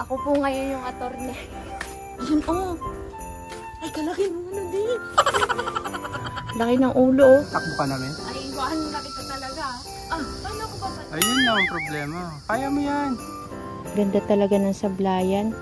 Ako po ngayon yung attorney. Ayun, oh. Ay, kalaki ng ano din. Laki ng ulo, oh. Takbo ka namin? Ay, iwahan mo na kita talaga. Paano ko ba? Ayun na ang problema. Kaya mo yan. Ganda talaga ng sablayan.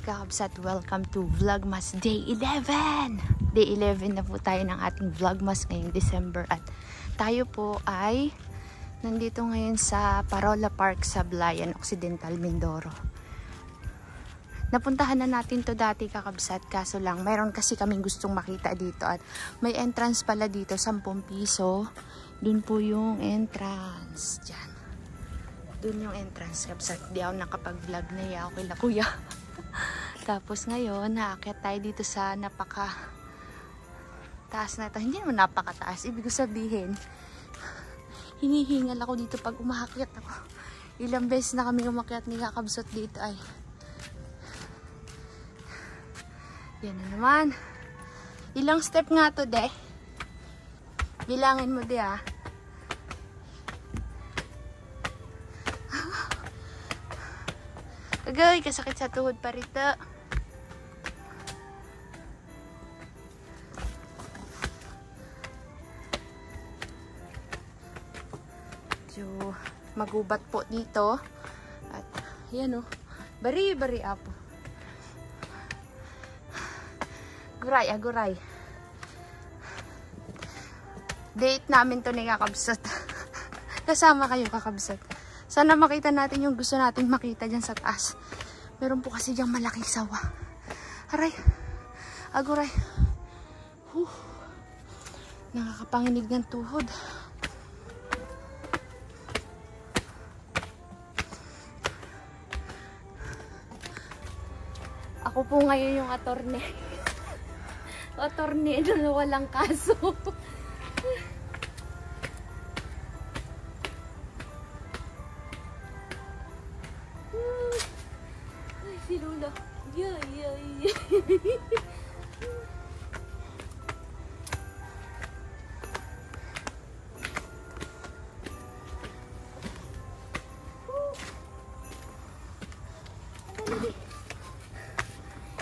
Kakabsat, welcome to Vlogmas Day 11! Day 11 na po tayo ng ating Vlogmas ngayong December at tayo po ay nandito ngayon sa Parola Park sa Sablayan, Occidental, Mindoro. Napuntahan na natin to dati, kakabsat, kaso lang mayroon kasi kaming gustong makita dito at may entrance pala dito, 10 piso. Dun po yung entrance, dyan. Dun yung entrance, kakabsat. Di ako nakapag-vlog na ya, okay la kuya. Tapos ngayon, naakyat tayo dito sa napaka taas na ito. Hindi naman napakataas. Ibig sabihin, hinihingal ako dito pag umakyat ako. Ilang beses na kami umakyat ni kakabsat dito ay. Yan na naman. Ilang step nga to, de? Bilangin mo, de, ah. Agay, kasakit sa tuhod pa rito. So, magubat po dito. At, yan o. Bari-bari apo. Guray, guray. Date namin to ni kakabsat. Kasama kayo, kakabsat. Sana makita natin yung gusto natin makita dyan sa taas. Meron po kasi dyan malaking sawa. Aray. Aguray. Nakakapanginig ng tuhod. Ako po ngayon yung attorney. Attorney na walang kaso. Si Lula.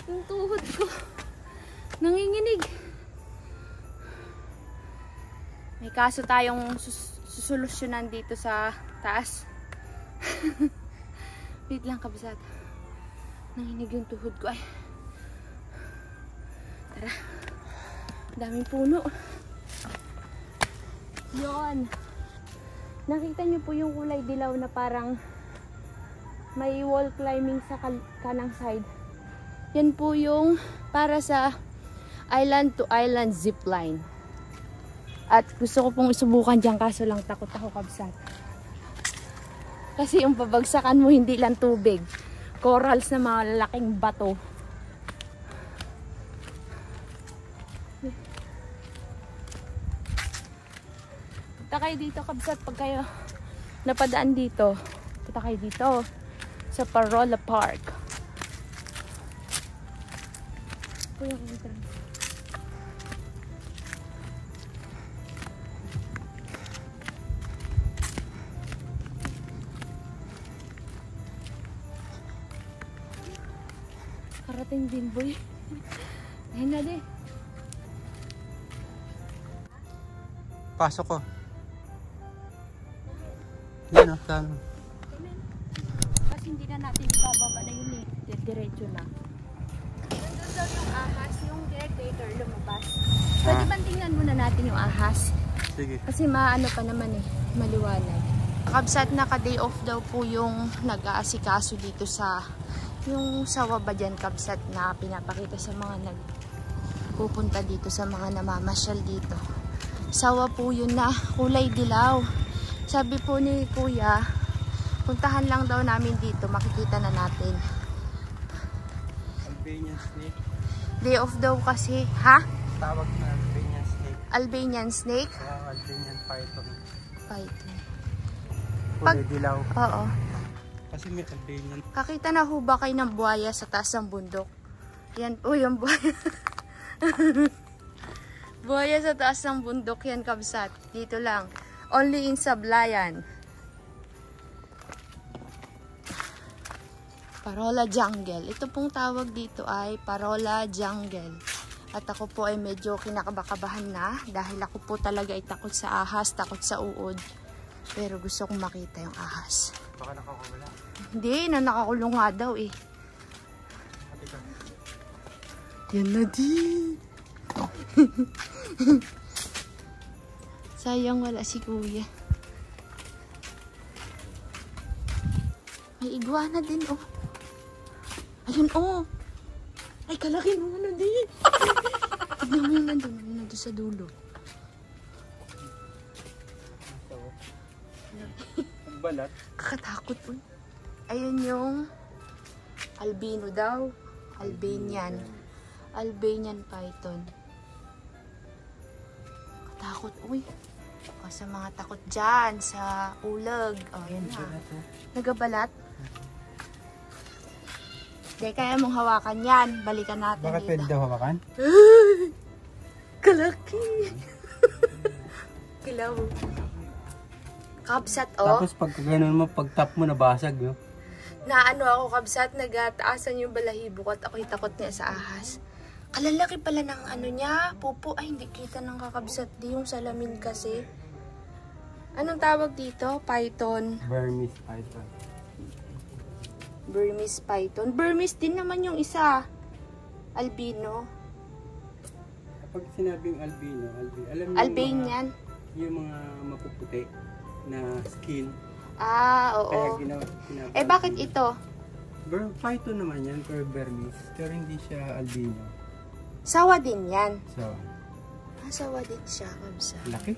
Yung tuhod ko nanginginig. May kaso tayong susolusyonan dito sa taas. Wait lang, kabsat. Nanginig yung tuhod ko ay. Tara. Daming puno. Yon. Nakita niyo po yung kulay dilaw na parang may wall climbing sa kanang side. Yan po yung para sa island to island zipline. At gusto ko pong isubukan dyan kaso lang takot ako, kabsat. Kasi yung pabagsakan mo hindi lang tubig. Corals na mga lalaking bato. Punta kayo dito, kabsat, pag kayo napadaan dito. Punta kayo dito sa Parola Park. Ito yung entrance. Karating din, boy. Ayun na, de. Pasok ko. Yan o, saan? Kasi hindi na natin bababa na yun eh. Diretso na. Nandun daw yung ahas, yung caretaker lumabas. Pwede bang tingnan muna natin yung ahas? Sige. Kasi maano pa naman eh, maliwanag. Kabsat, naka-day off daw po yung nag-aasikaso dito sa yung sawa ba dyan, kabsat, na pinapakita sa mga nagpupunta dito, sa mga namamasyal dito. Sawa po yun na kulay dilaw. Sabi po ni kuya, puntahan lang daw namin dito, makikita na natin. Albanian snake. Day off daw kasi. Ha? Tawag na Albanian snake. Albanian snake? Albanian python. Python. Kulay dilaw. Oo. Kasi may Albanian. Kakita na ho ba kayo ng buhaya sa taas ng bundok? Yan po yung buhaya. Buhaya sa taas ng bundok yan, kabsat. Dito lang. Only in Sablayan. Parola Jungle. Ito pong tawag dito ay Parola Jungle. At ako po ay medyo kinakabakabahan na dahil ako po talaga ay takot sa ahas, takot sa uod. Pero gusto kong makita yung ahas. Baka nakakawala. Hindi, nakakulong nga daw eh. Yan na din. Sayang wala si kuya. May iguana din oh. Ayun oh. Ay kalaki mo na din. Tignan mo yung nandun sa dulo. Balat. Kakatakot po. Ayun yung albino daw. Albanian. Albanian python. Katakot. Uy. O, sa mga takot dyan. Sa ulag. O, yan na. Nagabalat. Hindi, kaya mong hawakan yan. Balikan natin Bakit dito. pwede daw hawakan? Kalaki. Kilaw. Kabsat, oh. Tapos pag gano'n mo, pag tap mo, nabasag, no? Naano ako, kabsat, nagataasan yung balahibo ko at ako'y takot niya sa ahas. Kalalaki pala ng ano niya, pupo. Ay, hindi kita ng kakabsat. Di yung salamin kasi. Anong tawag dito? Python. Burmese python. Burmese python. Burmese din naman yung isa. Albino. Pag sinabing albino, alam mo Albanian. yung mga mapuputi na skin. Ah, Kaya oo. ginagawa. Eh, bakit ito? Python naman yan, pero Burmese. Pero hindi siya albino. Sawa din yan. So, Sawa din siya, kabsat. laki.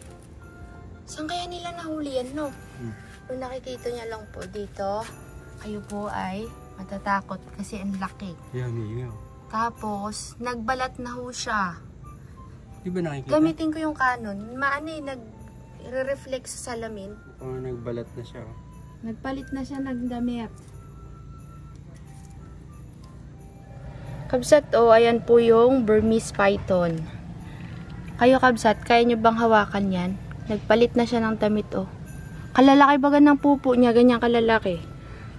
Saan kaya nila nahuli yan, no? Kung nakikita niya lang po dito, kayo po ay matatakot kasi ang laki. Yan, yun. Tapos, nagbalat na ho siya. Di ba nakikita? Gamitin ko yung Canon. Maano eh, nag-reflect sa salamin. Nagbalat na siya. Nagpalit na siya ng damit. Kabsat, oh, ayan po yung Burmese python. Kayo, kabsat, kaya nyo bang hawakan yan? Nagpalit na siya ng damit, oh. Kalalaki ba ng pupo niya? Ganyan kalalaki.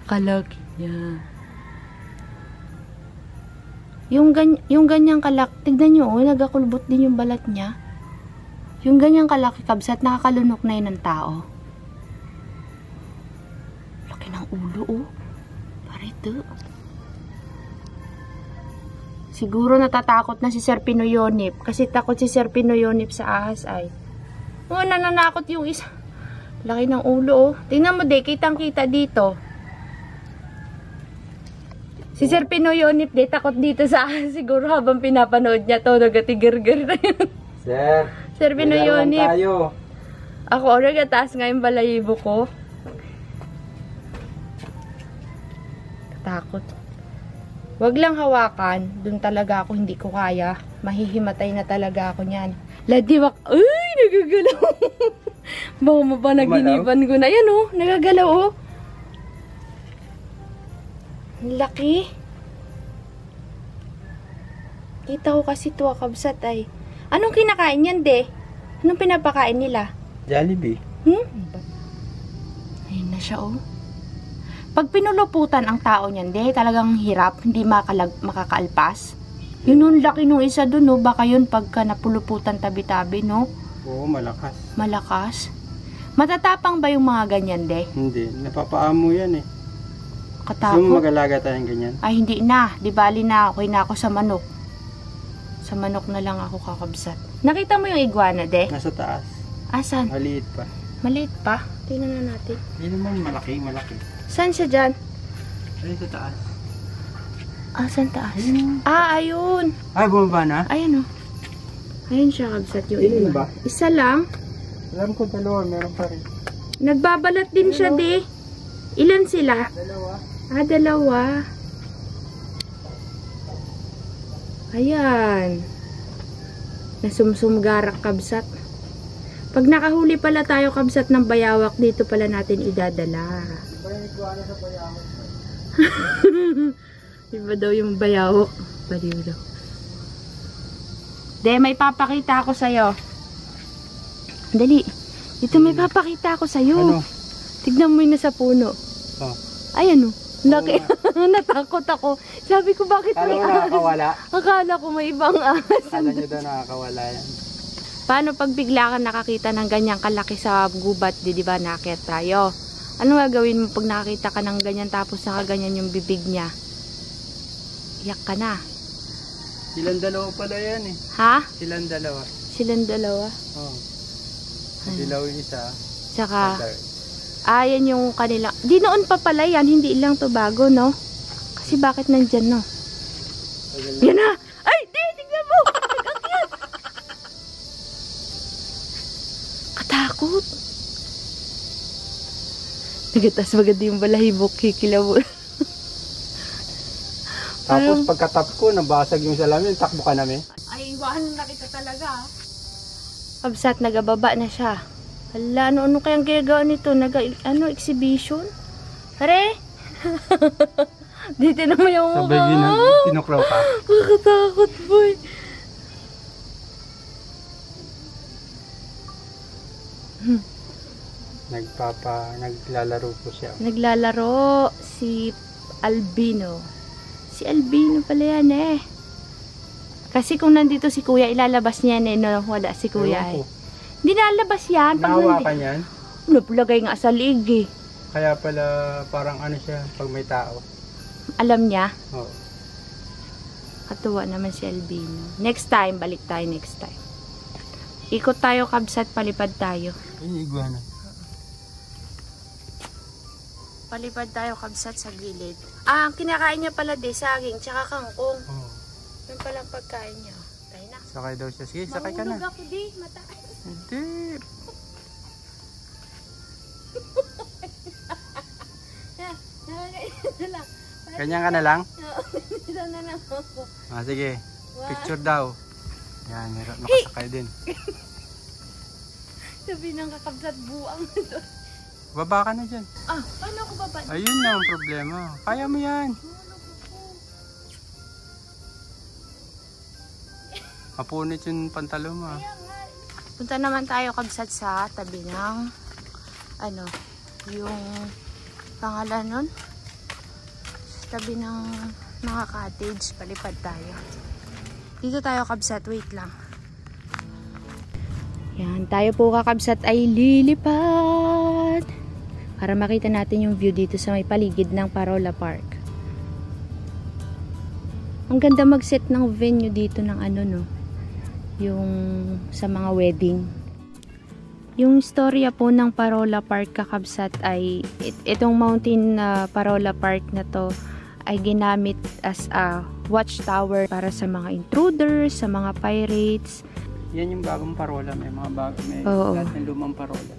Kalaki niya. Yung ganyang kalaki, tignan nyo, oh, nagakulbot din yung balat niya. Yung ganyang kalaki, kabsat, nakakalunok na yun ng tao. Laki ng ulo, oh. Parito. Siguro natatakot na si Sir Pinoyonip. Kasi takot si Sir Pinoyonip sa ahas ay. Oh, nananakot yung isa. Laki ng ulo, oh. Tingnan mo, de, kitang-kita dito. Si Sir Pinoyonip, de, takot dito sa ahas. Siguro habang pinapanood niya to, nagatigar-gar na yun. Sir! Sir Pinoyonip. Tayo! Ako, nagataas nga yung balayibo ko. Takot. Wag lang hawakan. Doon talaga ako hindi ko kaya. Mahihimatay na talaga ako niyan. Ladiwak. Ay, nagagalaw. Baka mo ba naginipan ko na. Yan oh, nagagalaw oh. Laki. Kita ko kasi tuwa, kabsat ay. Anong kinakain yan, de? Anong pinapakain nila? Jollibee. Ayun na siya oh. Pag pinuluputan ang tao niyan, de, talagang hirap, hindi makakaalpas. Yun yung laki nung isa dun, no? Baka yun pagka napuluputan tabi-tabi, no? Oo, malakas. Malakas. Matatapang ba yung mga ganyan, de? Hindi, napapaamo yan eh. Katakot. Gusto mo mag-alaga tayong ganyan? Ay, hindi na. Di bali na. Okay na ako sa manok. Sa manok na lang ako kakabsat. Nakita mo yung iguana, de? Nasa taas. Asan? Maliit pa. Maliit pa? Tingnan na natin. Hindi naman malaki. Saan siya dyan? Ayun sa taas. Ah, saan taas? Ayun. Ah, ayun. Ay, bumaba na? Ayan oh. Ayun siya, kabsat yung Ilan iba. ba? Isa lang. Alam ko dalawa, meron pa rin. Nagbabalat din siya, de. Ilan sila? Dalawa. Ah, dalawa. Ayan. Nasumsumgarak kabsat. Pag nakahuli pala tayo kabsat ng bayawak, dito pala natin idadala. Iba daw yung bayawak. Baliw daw. De, may papakita ako sa'yo. Dali. Dito may papakita ako sa'yo. Ano? Tignan mo yun na sa puno. Oh. Ayan o. Laki. Natakot ako. Sabi ko, bakit Kala may mo ahas? nakakawala? Akala ko may ibang ahas. Kala nyo daw nakakawala yan. Paano pag bigla ka nakakita ng ganyang kalaki sa gubat, di ba nakakit tayo? Ano gagawin mo pag nakakita ka ng ganyan tapos nakaganyan yung bibig niya? Iyak ka na. Silang dalawa pala yan eh. Ha? Silang dalawa. Silang dalawa? Oh. Dilaw yung isa. Tsaka, ayan yung kanila. Di noon pa pala yan, hindi lang to bago, no? Kasi bakit nandyan, no? Yan na! Ay, di! Tignan mo! Nag-akyat! Katakot! Nagatas maganda yung balahibok, kikilaw. Tapos pagkatap ko, nabasag yung salamin, takbo ka namin. Ay, iwanan na kita talaga. Kabsat, nagababa na siya. Hala, ano kayang ginagawa nito? Exhibition? Pare? Dito naman yung Sabay tinukraw ka. Makatakot, boy. Naglalaro po siya. Naglalaro si Albino. Si Albino pala yan eh. Kasi kung nandito si kuya, ilalabas niya yan eh. No, wala si kuya eh. Hindi nalabas yan. Nahawakan yan? Napulagay nga sa liig eh. Kaya pala parang ano siya pag may tao. Alam niya? Oo. Katuwa naman si Albino. Next time, balik tayo next time. Ikot tayo kabsat, palipad tayo. Ay, iguana. Palipad tayo kabsat sa gilid. Ah, ang kinakain niya pala saging tsaka kangkong. Oo. Yan pala ang pagkain niya. Tayo na. Sakay daw siya. Sige, sakay ka na. Mahulog ako di, mataas. Hindi. Ganyan ka na lang? Ito na lang ako. Ah, sige. Picture daw. Yan, meron makasakay din. Sabi ng kakabsat buang ito. Baba ka na dyan. Ah, paano ako baba? Ayun na ang problema. Kaya mo yan. Mapunit yung pantalo mo. Punta naman tayo kabsat sa tabi ng yung pangalan nun? Sa tabi ng mga cottage. Palipad tayo. Dito tayo kabsat. Wait lang. Yan. Tayo po kakabsat ay lilipad. Para makita natin yung view dito sa may paligid ng Parola Park. Ang ganda mag-set ng venue dito ng yung sa mga wedding. Yung storya po ng Parola Park kakabsat ay itong Mountain Parola Park na to ay ginamit as a watchtower para sa mga intruders, sa mga pirates. Yan yung bagong parola. May mga lahat ng lumang parola.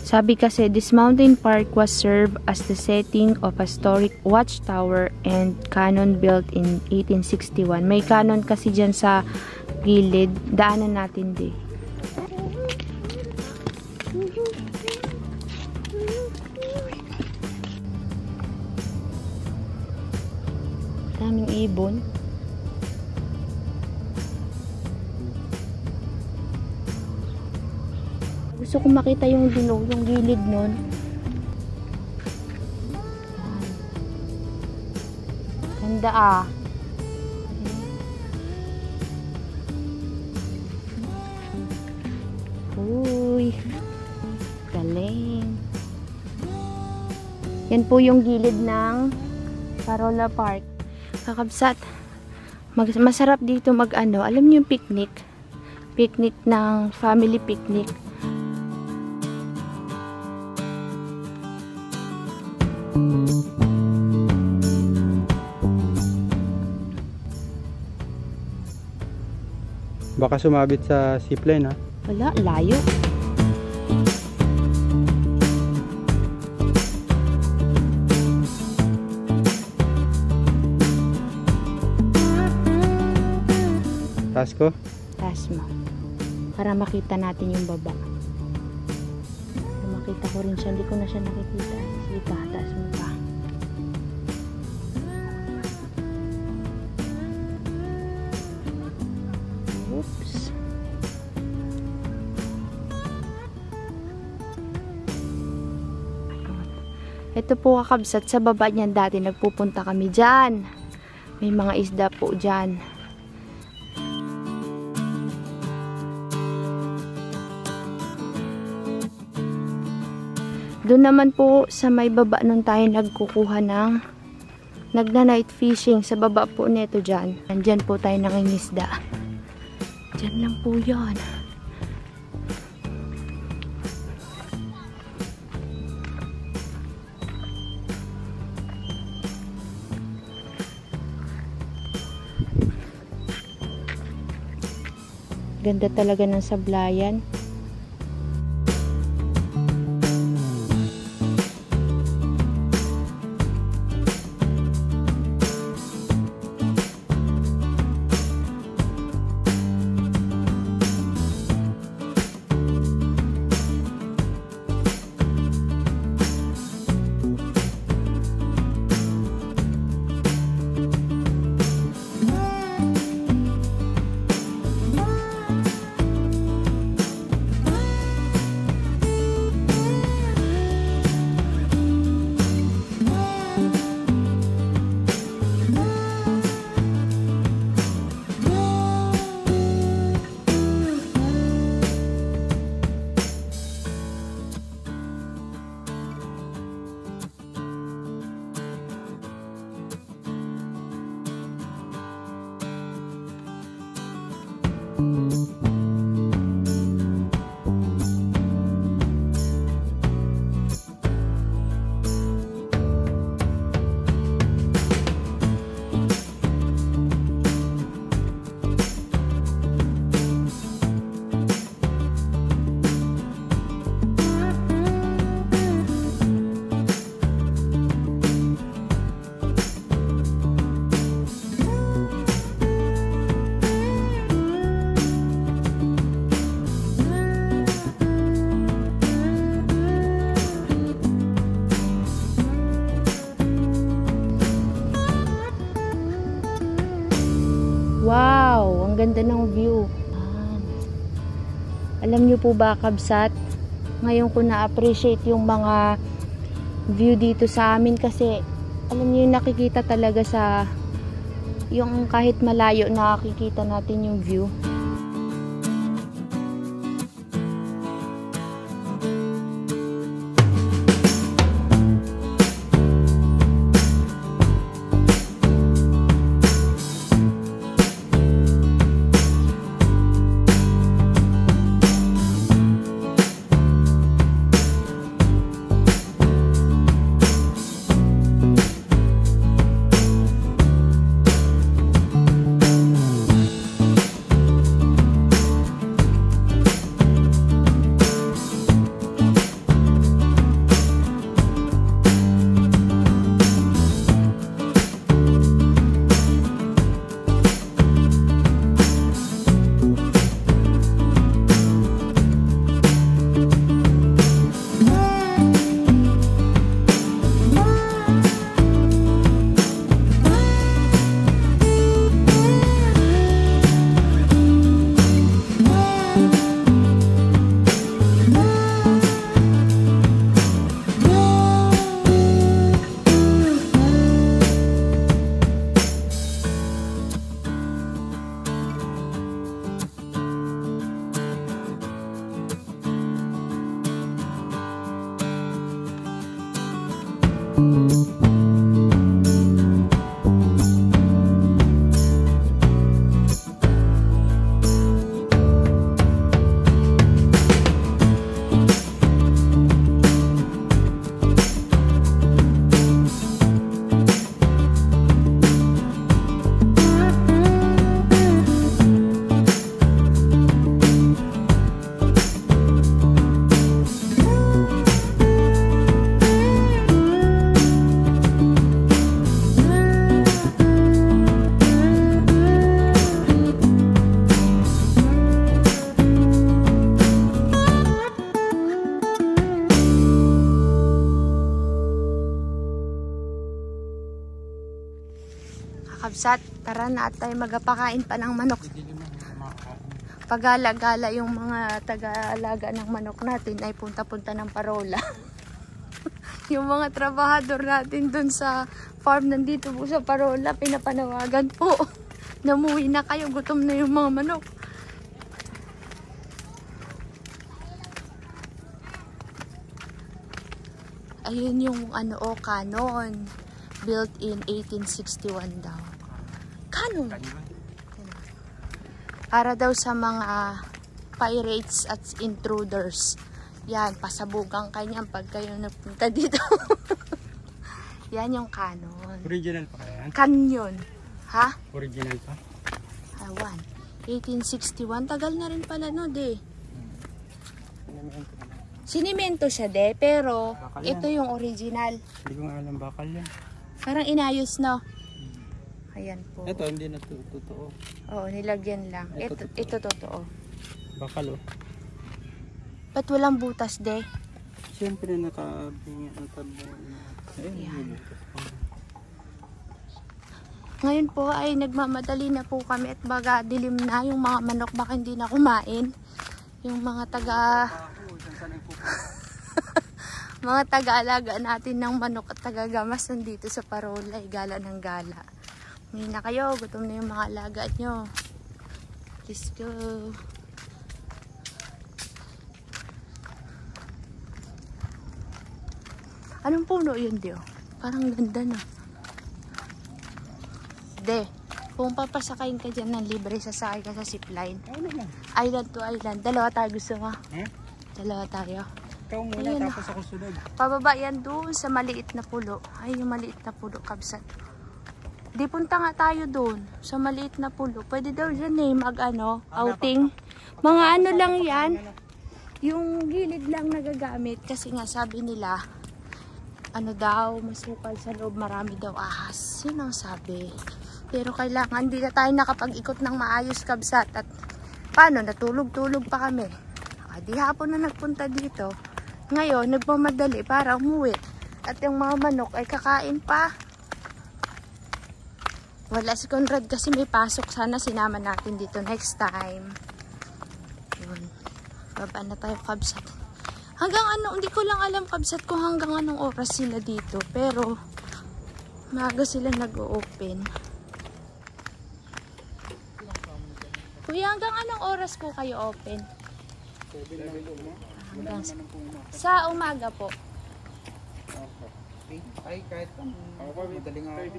Sabi kasi, this mountain park was served as the setting of a historic watchtower and cannon built in 1861. May cannon kasi dyan sa gilid. Daanan natin di. Daming ibon. Gusto ko makita yung yung gilid nun. Ganda ah. Uy. Galing. Yan po yung gilid ng Parola Park. Kakabsat. Masarap dito alam niyo yung picnic. Picnic ng family picnic. Baka sumabit sa zipline ha? Wala, layo. Taas ko? Taas mo. Para makita natin yung baba. Makita ko rin siya. Hindi ko na siya nakikita. Sige pa, taas mo pa. Oops. Ito po kakabsat, sa baba niyan dati nagpupunta kami dyan. May mga isda po dyan. Doon naman po sa may baba nun tayo nagkukuha ng nagna-night fishing sa baba po nito dyan. Nandyan po tayo nangingisda. Dyan lang po yun. Ganda talaga ng sablayan. Wow, ang ganda ng view. Alam niyo po ba, kabsat, ngayon ko na-appreciate yung mga view dito sa amin kasi alam niyo yung nakikita talaga sa yung kahit malayo nakikita natin yung view. kabsat. Tara na at tayo magpakain pa ng manok. Dilim na, makakain. Pagala-gala yung mga taga-alaga ng manok natin ay punta-punta ng parola. Yung mga trabahador natin dun sa farm nandito po sa parola, pinapanawagan po. Namuwi na kayo, gutom na yung mga manok. Ayun yung canon. Built in 1861 daw. Canon! Para daw sa mga pirates at intruders. Yan, pasabugang kanyan pag kayo nagpunta dito. Yan yung canon. Original pa kaya yan? Canyon. Ha? Original pa? Awan. 1861. Tagal na rin pala no, de. Sinimento siya, de. Pero, Bakal ito yung original. Hindi ko nga alam bakal yan. Parang inayos, no? Ayan po. Ito, hindi na totoo. Oo, nilagyan lang. Ito totoo. Bakal oh. Ba't walang butas, de? Siyempre nakabinga. Ayun. Ngayon po ay nagmamadali na po kami at baga dilim na yung mga manok baka hindi na kumain. Yung mga mga taga-alaga natin ng manok at taga-gamas nandito sa parola. Gala ng gala. Hindi na kayo. Gutom na yung mga alaga nyo. Let's go. Anong puno yun, Dio? Parang ganda na. De, kung papasakayin ka dyan ng libre, sasakay ka sa zipline. Ano lang? Island to island. Dalawa tayo gusto mo? Dalawa tayo. Ikaw muna, Ayun, tapos ako sunod. Pababa yan doon sa maliit na pulo. Ay, yung maliit na pulo, kabsat. Di punta nga tayo doon sa maliit na pulo. Pwede daw dyan outing. Mga ano lang yan. Yung gilid lang nagagamit kasi nga sabi nila, masukal sa loob, marami daw ahas. Yun ang sabi. Pero kailangan, hindi na tayo nakapag-ikot ng maayos, kabsat. At paano, natulog-tulog pa kami. Di hapon na nagpunta dito. Ngayon, nagmamadali para umuwi. At yung mga manok ay kakain pa. Wala si Conrad kasi may pasok. Sana sinama natin dito next time. Yun. Baba na tayo, kabsat. Hanggang hindi ko lang alam, kabsat, kung hanggang anong oras sila dito. Pero, maaga sila nag-o-open. Kuya, hanggang anong oras po kayo open? Hanggang sa umaga po. Ay, kahit madaling araw.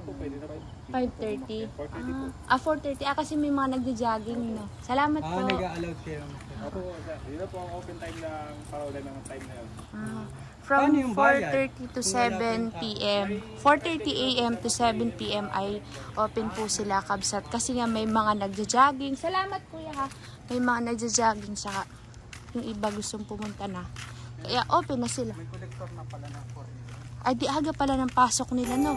5:30. 4:30. Kasi may mga nagja-jogging, no? Salamat po. Nag-a-allowed kayo. Opo, yun na po ang open time ng parola ng time na yun. From Paano yung bayad? 4:30 to 7 p.m. 4:30 a.m. to 7 p.m. ay open po sila, kabsat. Kasi nga may mga nagja-jogging. Salamat, kuya, ha. May mga nagja-jogging sa yung iba gustong pumunta na. Kaya open na sila. May collector na pala ng 4. Ay, di aga pala ng pasok nila, no?